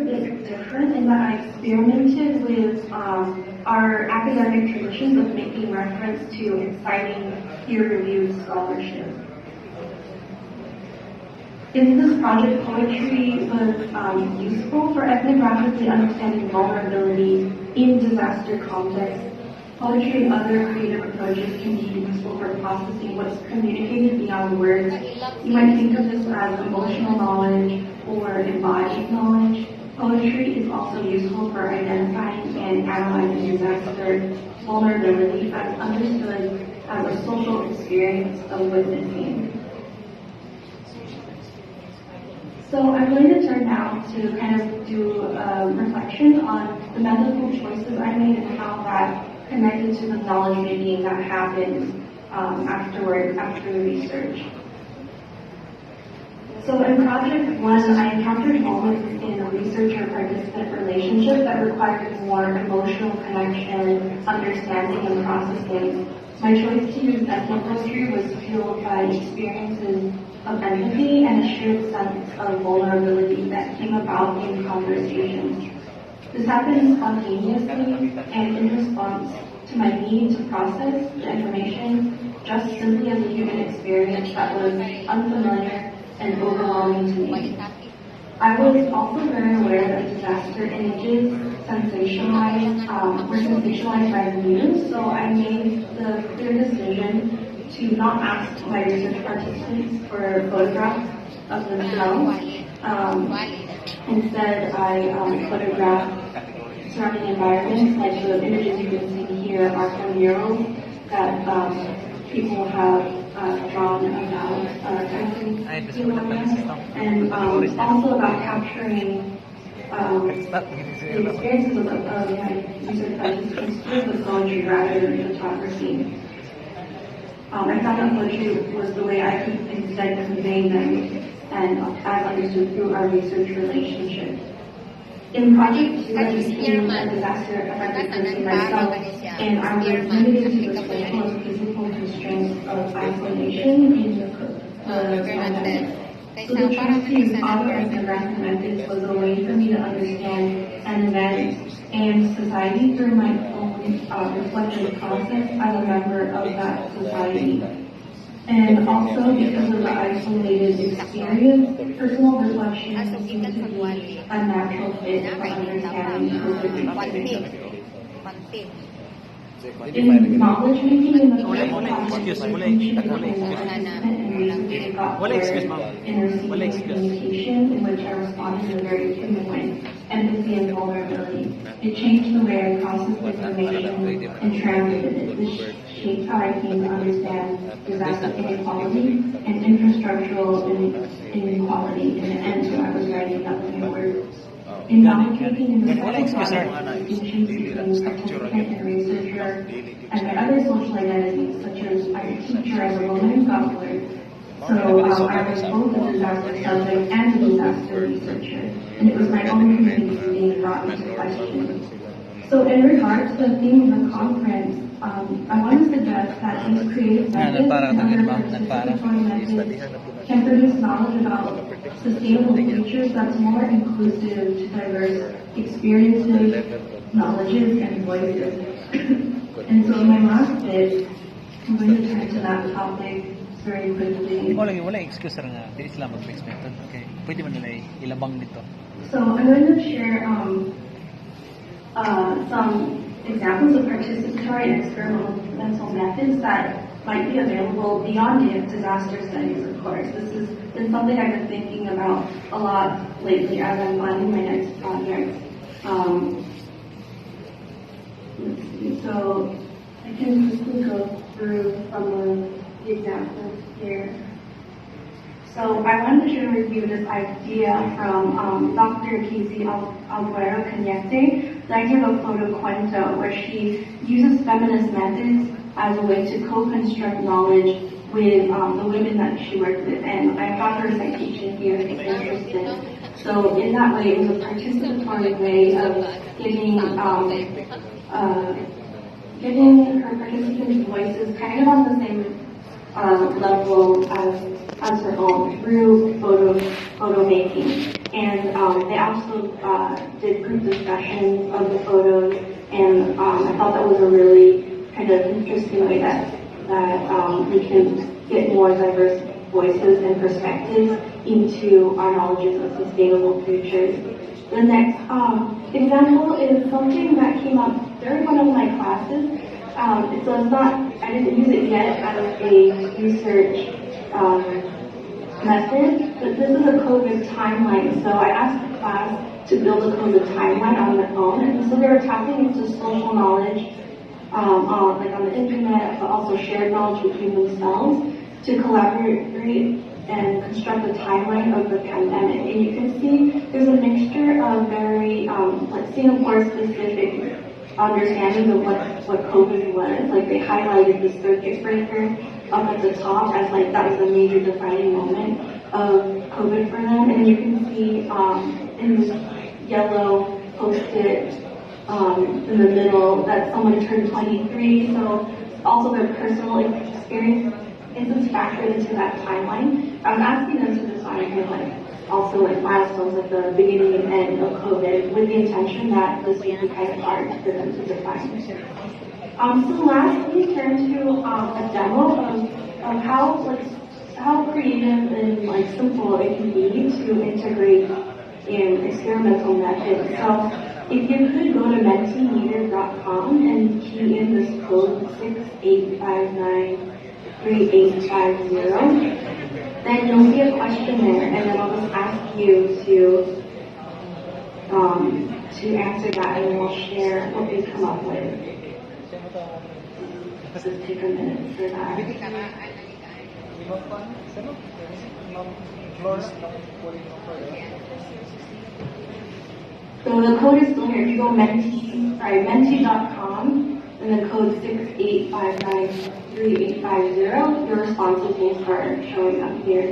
bit different in that I experimented with our academic traditions of making reference to exciting peer-reviewed scholarship. In this project, poetry was useful for ethnographically understanding vulnerability in disaster contexts. Poetry and other creative approaches can be useful for processing what's communicated beyond words. You might think of this as emotional knowledge or embodied knowledge. Poetry is also useful for identifying and analyzing disaster vulnerability as understood as a social experience of witnessing. So I'm going to turn now to kind of do a reflection on the methodological choices I made and how that connected to the knowledge making that happened afterward, after the research. So in project one, I encountered moments in a researcher-participant relationship that required more emotional connection, understanding, and processing. My choice to use ethnopoetry was fueled by experiences of empathy and a shared sense of vulnerability that came about in conversations. This happened spontaneously and in response to my need to process the information just simply as a human experience that was unfamiliar and overwhelming to me. I was also very aware that disaster images were sensationalized by the news, so I made the clear decision to not ask my research participants for photographs of themselves. Instead, I photographed surrounding environments, like the images you can see here are from murals that people have drawn about and also about capturing the experiences of my research participants with poetry rather than photography. I found that poetry was the way I could instead convey them and as understood through our research relationship. In project 2, I became a disaster-affected person myself, and I was limited to the social and physical constraints of isolation in the pandemic. So the choice to use auto-ethnographic methods was a way for me to understand an event and society through my own reflective process as a member of that society. And also because of the isolated experience, personal reflection seemed to be a natural fit for understanding COVID-19. In knowledge making in the communication in which I responded in a very human way, empathy and vulnerability. It changed the way I processed information and translated it. This shaped how I came to understand disaster inequality and infrastructural inequality in the end, so I was writing up in my words. In knowledge making in the social project, distinctions between participant and researcher and my other social identities, such as I'm a teacher as a woman, got blurred. So I was both a disaster subject and a disaster researcher, and it was my own community being brought into question. So in regard to the theme of the conference, I want to suggest that these creative methods and other participatory methods can produce knowledge about sustainable futures that's more inclusive to diverse experiences, knowledges, and voices. And so in my last bit, I'm going to turn to that topic very quickly. Wala excuse nga, dili sila mag-mix method. Okay, pwede mo nila ilabang dito. So I'm going to share some examples of participatory and experimental methods that might be available beyond disaster studies, of course. This has been something I've been thinking about a lot lately as I'm planning my next project. Let's see, so I can quickly go through some of the examples here. So I wanted to share with you this idea from Dr. Casey Cañete, the idea of photo cuento, where she uses feminist methods as a way to co-construct knowledge with the women that she worked with. And I found her citation here is interesting. So in that way, it was a participatory way of giving her participants voices kind of on the same level as her own through photo making. And they also did group discussions of the photos, and I thought that was a really kind of interesting way that we can get more diverse voices and perspectives into our knowledges of sustainable futures. The next example is something that came up during one of my classes. So it's not, I didn't use it yet as a research method, but this is a COVID timeline. So I asked the class to build a COVID timeline on their own, and so they were tapping into social knowledge like on the internet, but also shared knowledge between themselves to collaborate and construct a timeline of the pandemic. And you can see there's a mixture of very like Singapore-specific understandings of what COVID was. Like they highlighted the circuit breaker up at the top as like that was a major defining moment of COVID for them. And you can see in this yellow post-it in the middle that someone turned 23. So also their personal experience is factored into that timeline. I'm asking them to define kind of like also like milestones at the beginning and end of COVID with the intention that this would be kind of hard for them to define. So last, we turn to a demo of how creative and like simple it can be to integrate in experimental methods. So if you could go to mentimeter.com and key in this code 68593850, then you'll see a question there, and then I'll just ask you to answer that, and then we'll share what we come up with. Let's just take a minute for that. So the code is still here. If you go menti.com and the code 68593850, your responses will start showing up here.